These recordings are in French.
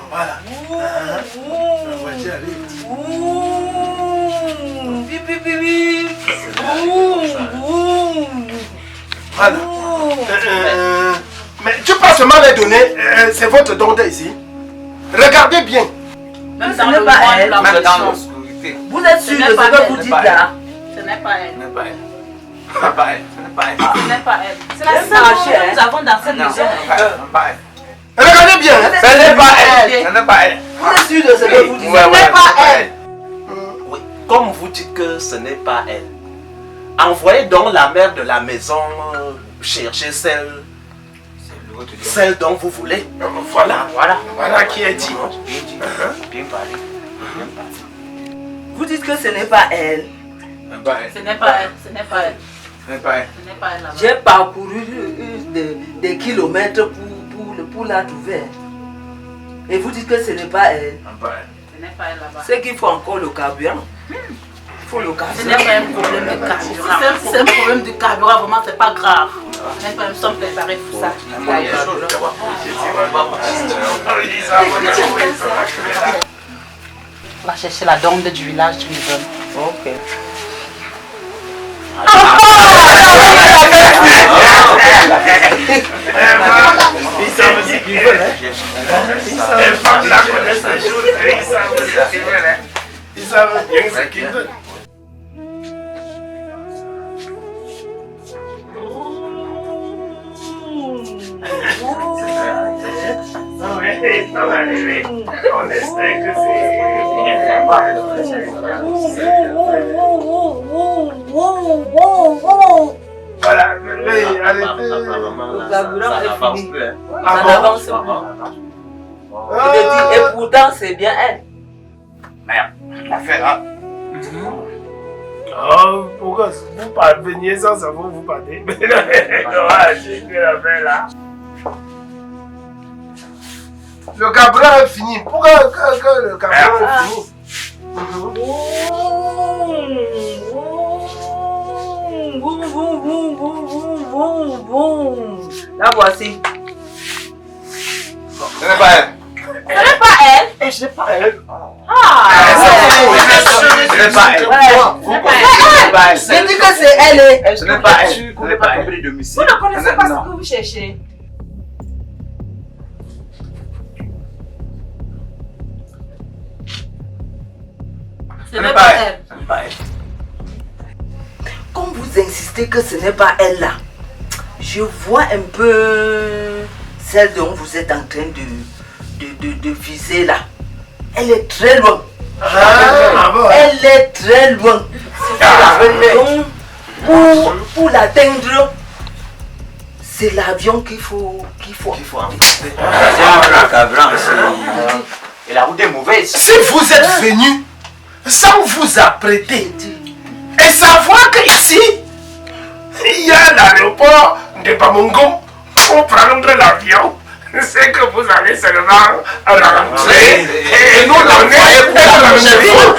Voilà. La voiture arrive. Voilà. Mais tu peux seulement les donner. C'est votre dentelle ici. Regardez bien. Même ce n'est pas elle. Même dans l'obscurité. Vous êtes sûr de ce que vous dites là? Ce n'est pas elle. Ce n'est pas elle. Ce n'est pas elle. Ce n'est pas elle. Ce n'est pas elle. C'est la Elle seule marche, chose que nous avons dans cette Non, ce maison. n'est pas elle. Ce n'est pas elle. Regardez bien. Ce n'est pas elle. Ce n'est pas elle. Vous êtes sûr de ce que vous dites? Ouais, Ce n'est pas elle. Oui, comme vous dites que ce n'est pas elle, envoyez donc la mère de la maison chercher celle dont vous voulez. Voilà. Voilà. Voilà qui est dit. Bien dit. Bien parlé. Bien parlé. Vous dites que ce n'est pas elle. Ce n'est pas elle. Ce n'est pas elle. Ce n'est pas elle. Ce n'est pas elle. Ce n'est pas elle là-bas. J'ai parcouru des kilomètres pour la trouver. Et vous dites que ce n'est pas elle. Ce n'est pas elle. Ce n'est pas elle là-bas. C'est qu'il faut encore le carburant. Il faut le Ce carburant. n'est pas un problème de carburant. C'est un problème de carburant, vraiment, c'est pas grave. Même pas, nous sommes préparés pour ça. On va chercher la dame du village, tu me donnes. Ok. Ils savent aussi qu'ils veulent. Les femmes là connaissent les choses. Ils savent ce qu'ils veulent. Ils savent bien ce qu'ils veulent. Oui, ça va arriver. On espère que voilà, allez, arrêtez. Le carburant est fini. Ah Ça bon? n'avance plus. Et pourtant, c'est bien elle. Merde. On fait là. Oh, pourquoi vous parveniez sans savoir vous partez? Mais dommage, que la fait là. Le carburant est fini. Pourquoi que le carburant est fini? La voici. Ce n'est pas elle. Ce n'est pas elle. Je sais pas elle. Ce n'est pas elle. Ouais. Je dis que c'est elle. Ce n'est pas elle. Ce n'est pas elle. Vous ne connaissez pas ce que vous cherchez. Ce n'est pas elle. Ce n'est pas elle. Comme vous insistez que ce n'est pas elle là, je vois un peu celle dont vous êtes en train de viser là. Elle est très loin. Elle est très loin. Donc, pour l'atteindre, c'est l'avion qu'il faut embrasser. Le carburant ici. Et la route est mauvaise. Si vous êtes venu sans vous apprêter et savoir qu'ici, il y a l'aéroport de Bamongom pour prendre l'avion, c'est que vous allez seulement rentrer et nous l'envoyer pour la maison.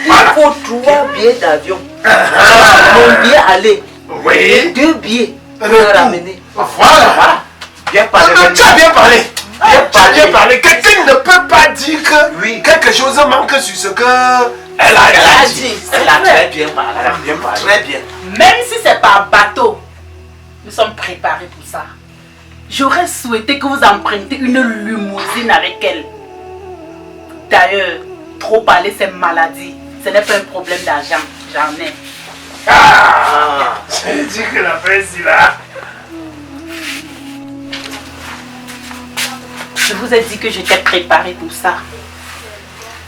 Il faut 3 billets d'avion. Mon billet aller. Oui. Et 2 billets pour le Retour. ramener. Voilà. Bien parlé. Tu as bien parlé. Tu as bien parlé. Quelqu'un ne peut pas dire que quelque chose manque sur ce que elle a dit. Elle a très bien parlé. Elle a bien parlé. Très bien. Même si c'est par bateau, nous sommes préparés pour ça. J'aurais souhaité que vous empruntiez une limousine avec elle. D'ailleurs, trop parler c'est maladie. Ce n'est pas un problème d'argent. J'en ai. J'ai dit que la presse est là. Je vous ai dit que j'étais préparée pour ça.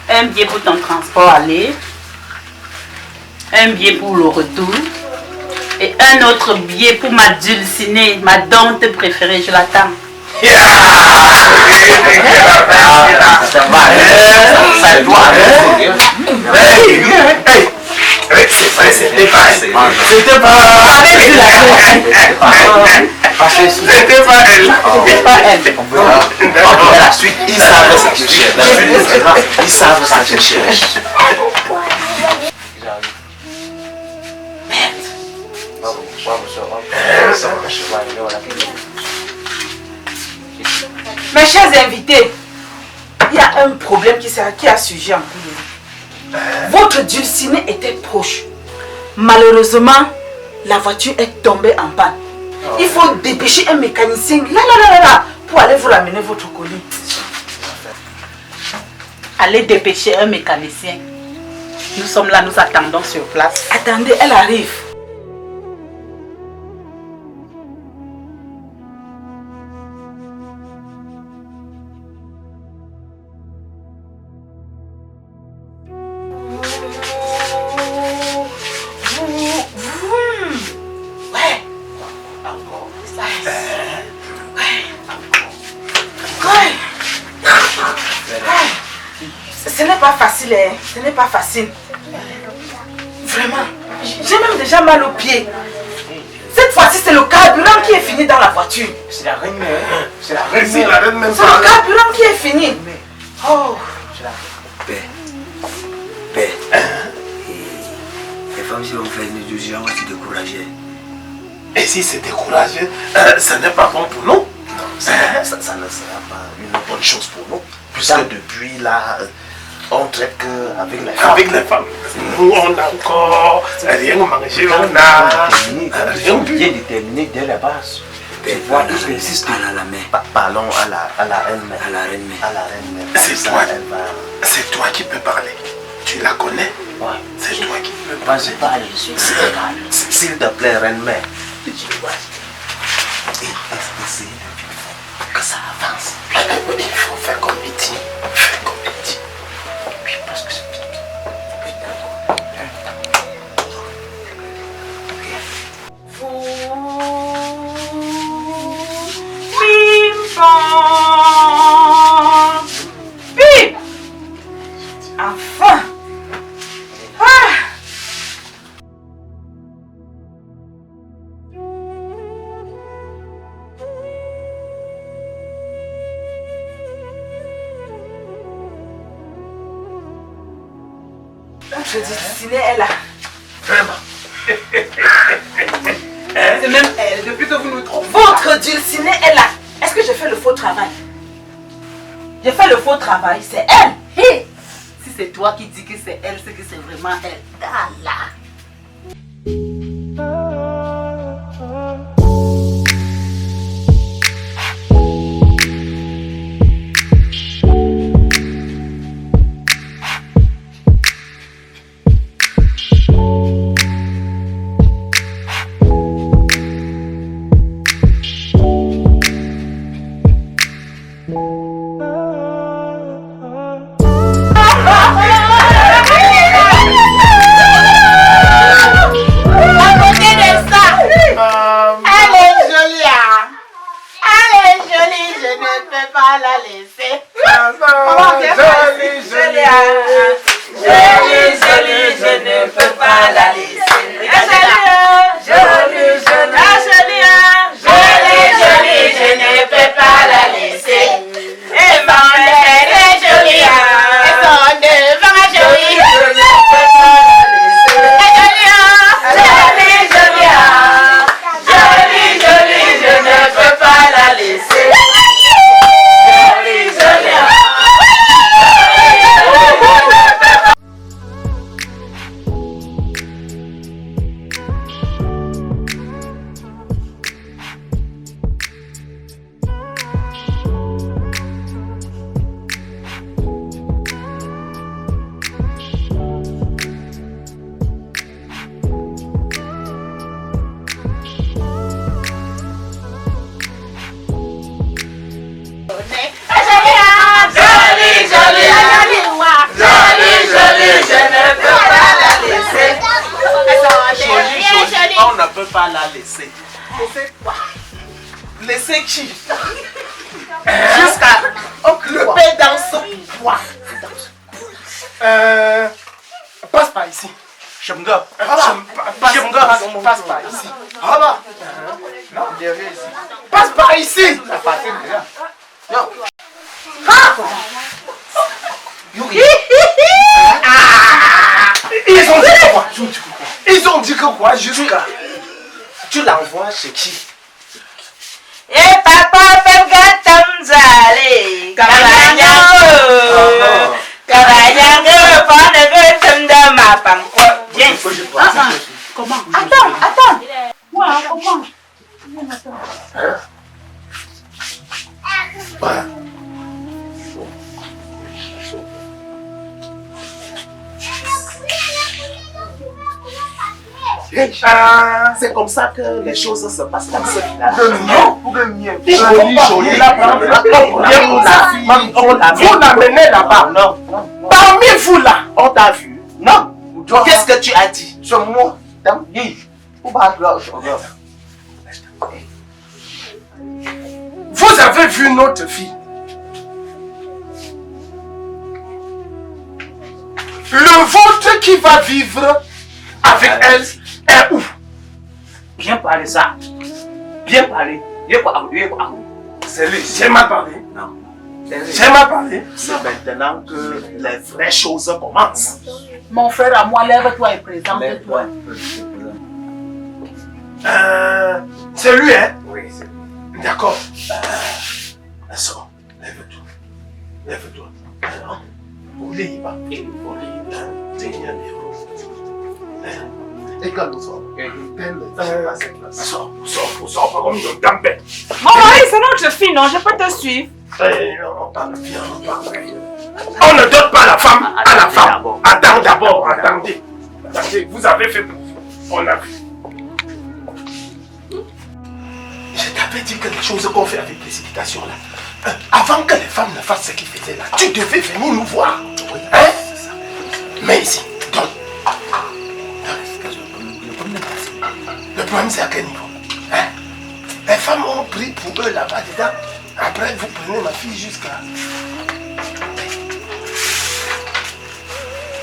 Un billet pour ton transport aller, un billet pour le retour et un autre billet pour ma dulcinée, ma dente préférée. Je l'attends. Ça va. Ça doit aller. C'était pas elle. C'était pas elle. On verra la suite. Ils savent ça que je Ils savent ça que je Merde. Mes chers invités, il y a un problème qui a surgi en cours. Votre dulciné était proche. Malheureusement, la voiture est tombée en panne. Il faut dépêcher un mécanicien là, pour aller vous ramener votre colis. Allez dépêcher un mécanicien. Nous sommes là, nous attendons sur place. Attendez, elle arrive. Ce n'est pas facile, hein. Ce n'est pas facile. Vraiment, j'ai même déjà mal aux pieds. Cette fois-ci, c'est le carburant qui est fini dans la voiture. C'est la reine mère. C'est la reine même. C'est le carburant qui est fini. Oh. Père. Les femmes, si on fait une illusion, on va se décourager. Et si c'est découragé, ce n'est pas bon pour nous. Non, ça ne sera pas une bonne chose pour nous. Puisque depuis là, on traite qu'avec les femmes. Avec les femmes. Nous, on n'a encore rien mangé, on a rien bu. Bien déterminé dès la base. Père, vois, parle il insiste. à la main. Parlons à la reine mère. À la reine mère. À la reine mère. C'est Ça, toi. elle va- C'est toi qui peux parler. Tu la connais. Ouais. C'est toi qui peux parler. Vas-y, parle. S'il te plaît, reine mère. Essayez que ça avance. Il faut faire comme il dit. Fais comme il dit. Oui, parce que c'est... Bim! Enfin! Notre dulcinée est là. Vraiment. C'est même elle, depuis que vous nous trouvez. Votre dulcinée est là. Est-ce que j'ai fait le faux travail? J'ai fait le faux travail, c'est elle. Hey. Si c'est toi qui dis que c'est elle, c'est que c'est vraiment elle. Ah là. On ne peut pas la laisser. Laisser quoi? Laisser qui? Jusqu'à occuper dans son poids. Passe par ici. Chemga. Passe par ici. Voilà. Non, derrière ici. Passe par ici. Ils ont dit quoi? Ils ont dit que quoi jusqu'à... Tu l'envoies chez qui? Et papa fait gâtamza. je crois. Comment? Attends. Ouais, comment? Voilà. C'est comme ça que les choses se passent dans ce village. Vous l'amenez là-bas. Non. Parmi vous là. On t'a vu. Non. Qu'est-ce que tu as dit? C'est moi. Vous avez vu notre fille. Le vôtre qui va vivre avec elle est où? Bien parlé ça. Bien parlé. C'est lui. J'ai mal parlé. Non. J'ai mal parlé. C'est maintenant que les vraies choses commencent. Mon frère à moi, lève-toi et présente-toi. C'est lui, hein? Oui, c'est D'accord. Sors. Lève-toi. Lève-toi. Oublie pas. Et quand nous sommes, sors, comme une tempête. Mon mari, c'est notre fille, non? Je peux te suivre. On ne donne pas la femme à la femme. Attends d'abord, attendez. Attendez, vous avez fait pour vous. On a vu. Je t'avais dit que les choses qu'on fait avec précipitation là, avant que les femmes ne fassent ce qu'ils faisaient là, tu devais venir nous voir. Hein? Mais ici, donne. Le problème c'est à quel niveau? Hein? Les femmes ont pris pour eux là-bas dedans. Après vous prenez ma fille jusqu'à...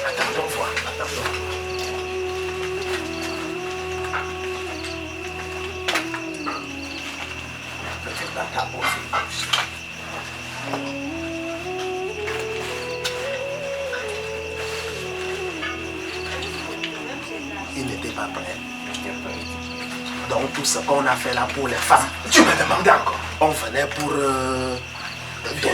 Attendons voir, attendons. Peut-être dans ta bourse. Il n'était pas prêt. Donc tout ce qu'on a fait là pour les femmes, Tu me demandais encore. on venait pour... Viens.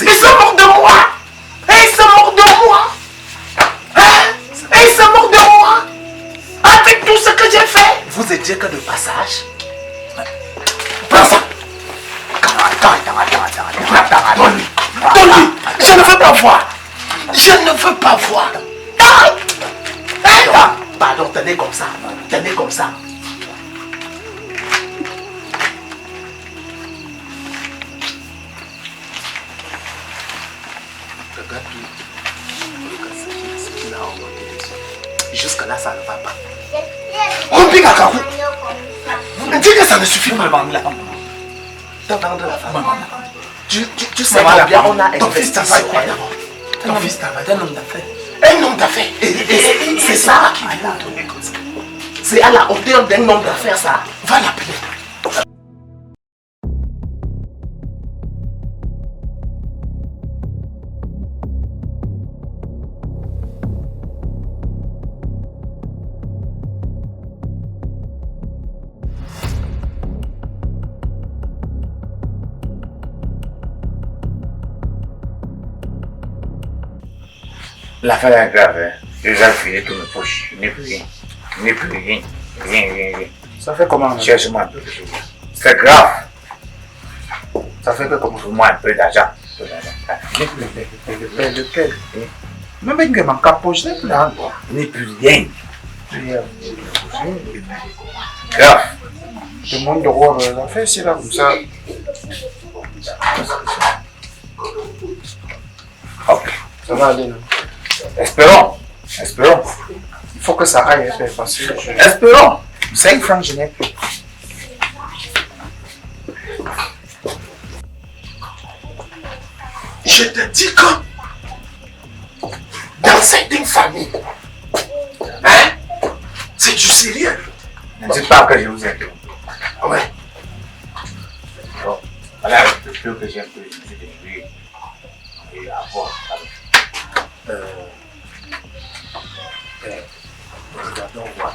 Ils se moquent de moi. Ils se moquent de moi. Hein? Ils se moquent de moi. Avec tout ce que j'ai fait. Vous étiez que de passage. Prends ça. Donne-lui. Donne-lui. Je ne veux pas voir. Je ne veux pas voir. Pardon, tenez comme ça. Tenez comme ça. Regarde tout. Regarde ce qu'il a augmenté dessus. Jusque là, ça ne va pas. Rompi Kakaku. Dis que ça ne suffit pas. T'as vendu la femme. Tu sais Maman, combien on a ton fils investi travaille sur quoi elle. d'abord? Ton fils travaille. Un homme d'affaires. Un homme d'affaires. Et c'est ça qui l'a donné comme ça. C'est à la hauteur d'un homme d'affaires, ça. Va l'appeler. L'affaire est grave, hein. J'ai déjà fini toutes mes poches. Je n'ai plus rien. Je n'ai plus rien. Rien. Ça fait comment? Cherche-moi un peu de choses. C'est grave. Ça fait que comme pour moi un peu d'argent. Lequel? Même une gamme en capoche, je n'ai plus rien. Je n'ai plus rien. Grave. Tout le monde doit voir l'affaire ici, là, comme ça. Ok. Ça va aller, non? Espérons. Il faut que ça aille, parce que Espérons. 5 francs, je n'ai plus. Je te dis que dans certaines familles, hein, c'est du sérieux. Ne dites pas que je vous ai tout. Ouais. Bon. Voilà le peu que j'ai un peu de lui et à voir. Regardons voir.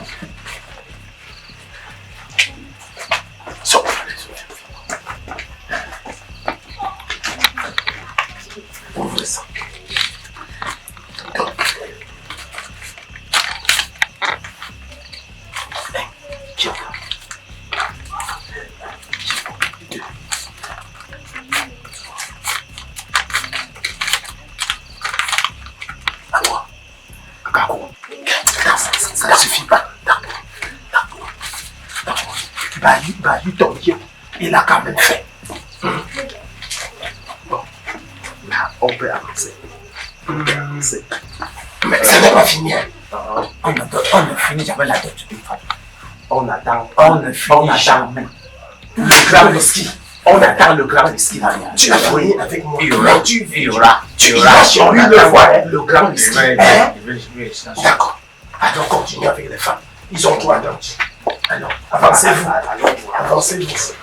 Ça ne suffit pas. Bali, ton Dieu, il a quand même fait. Bon, là, on peut avancer. Mais ça n'est pas fini. Hein. On ne finit jamais la dot. On attend jamais. Le grand whisky. On attend le grand whisky derrière. Tu as fini avec moi. Il y aura. Lui le voit, le grand whisky. D'accord. Alors continue avec les femmes. Ils ont droit d'entendre. Alors, avancez-vous. Avancez-vous.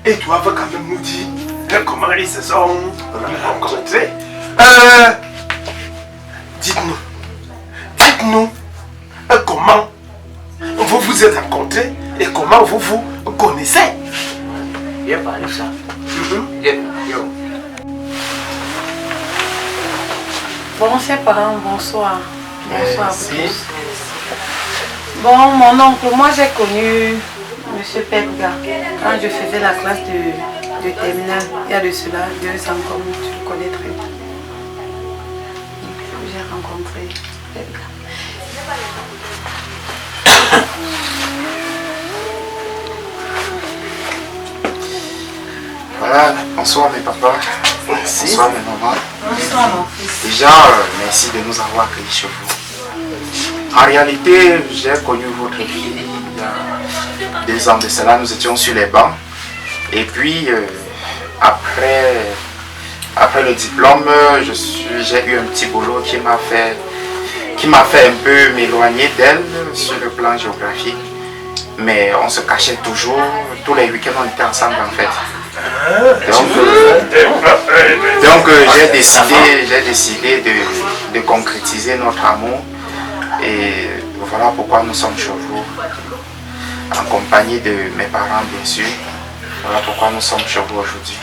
Et tu vas quand même nous dire comment ils se sont rencontrés. Dites-nous comment vous vous êtes rencontrés et comment vous vous connaissez. Viens parler de ça. Bon, chers parents, bonsoir. Bonsoir à vous tous. Bon, mon oncle, moi j'ai connu Monsieur Pepga quand je faisais la classe de terminale. Il y a de cela 2 ans, comme tu le connais très bien. J'ai rencontré Pepga. Voilà, bonsoir mes papas. Merci. Bonsoir mes mamans. Bonsoir mon fils. Déjà, merci de nous avoir accueillis chez vous. En réalité, j'ai connu votre fille il y a 2 ans de cela. Nous étions sur les bancs. Et puis, après le diplôme, j'ai eu un petit boulot qui m'a fait un peu m'éloigner d'elle sur le plan géographique. Mais on se cachait toujours. Tous les week-ends, on était ensemble en fait. Donc j'ai décidé de concrétiser notre amour et voilà pourquoi nous sommes chez vous, en compagnie de mes parents bien sûr. Voilà pourquoi nous sommes chez vous aujourd'hui.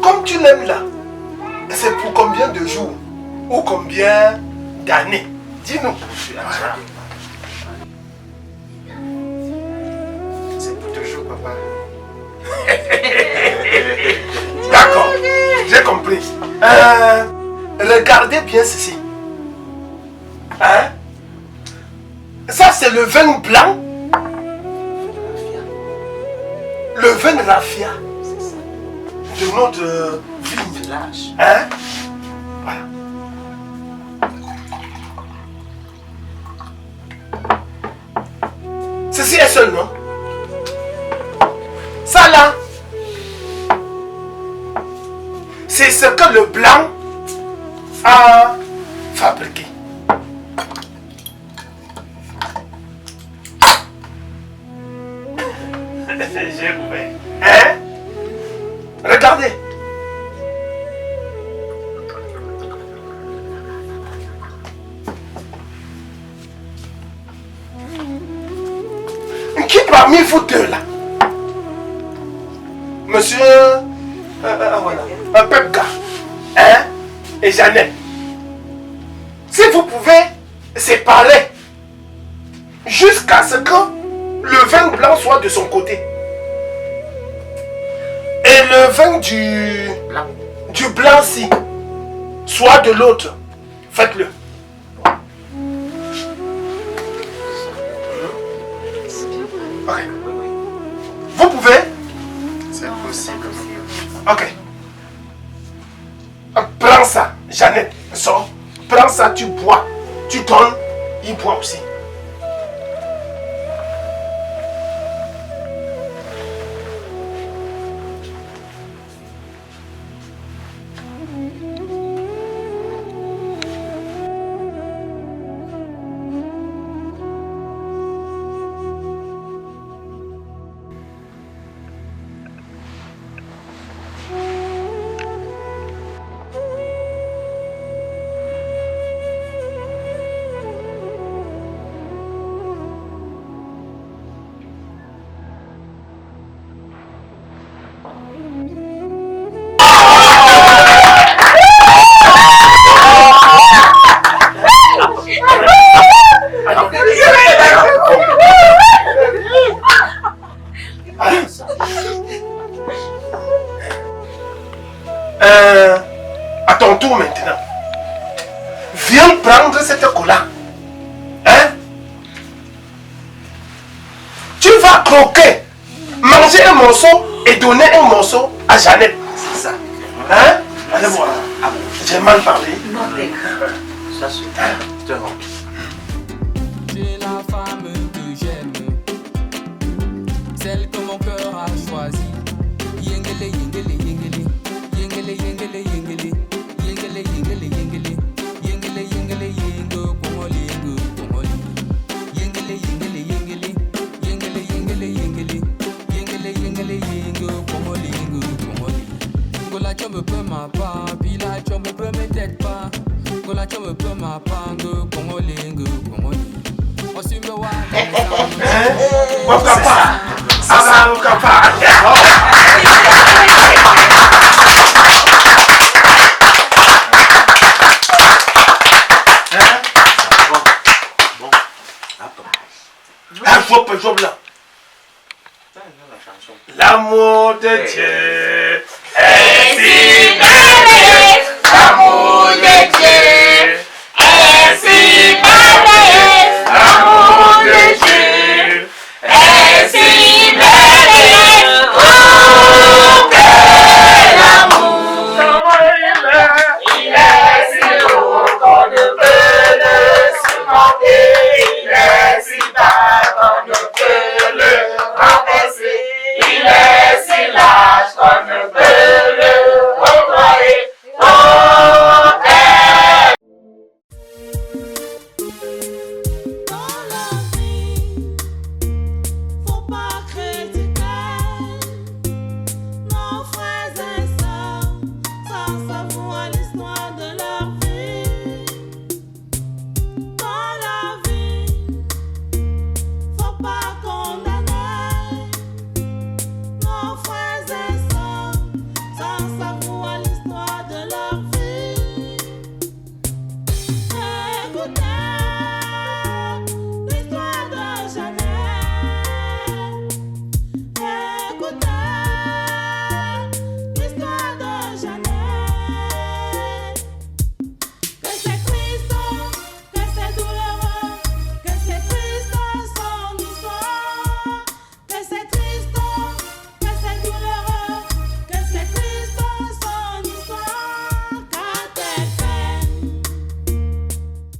Comme tu l'aimes là, c'est pour combien de jours ou combien d'années? Dis-nous. Papa. D'accord, j'ai compris. Regardez bien ceci. Hein? Ça c'est le vin blanc. Le vin raffia de notre village. Hein? Voilà. Ceci est seul, non? Ça là, c'est ce que le blanc a fabriqué. J'ai ouvert. Hein? Regardez. Qui parmi vous deux là? Monsieur voilà, Pepga, hein, et Jeannette, si vous pouvez séparer jusqu'à ce que le vin blanc soit de son côté et le vin du blanc-ci soit de l'autre, faites-le. Okay. Vous pouvez? C'est possible. Ok. Prends ça, Jeannette, sors. Prends ça, tu bois. Tu donnes, il boit aussi. prendre cette cola. Hein? Tu vas croquer, manger un morceau et donner un morceau à Jeannette. C'est ça. Hein? Allez voir. J'ai mal parlé. Ça c'est. Je te rends. J'ai la femme que j'aime, celle que mon cœur a choisie. Yengele, yengele, yengele, yengele, yengele, yengele, yengele, yengele, yengele, yengele, yengele, yengo, pomolingo, pomoli. Yengele, yengele, yengele, yengele, yengele, yengele, yengele, yengele, yengo, pomolingo, pomoli. Gola chombe peu ma part, puis la chombe peu me tête pas. Gola chombe peu ma part, go, pomolingo, pomoli. L'amour de Dieu est si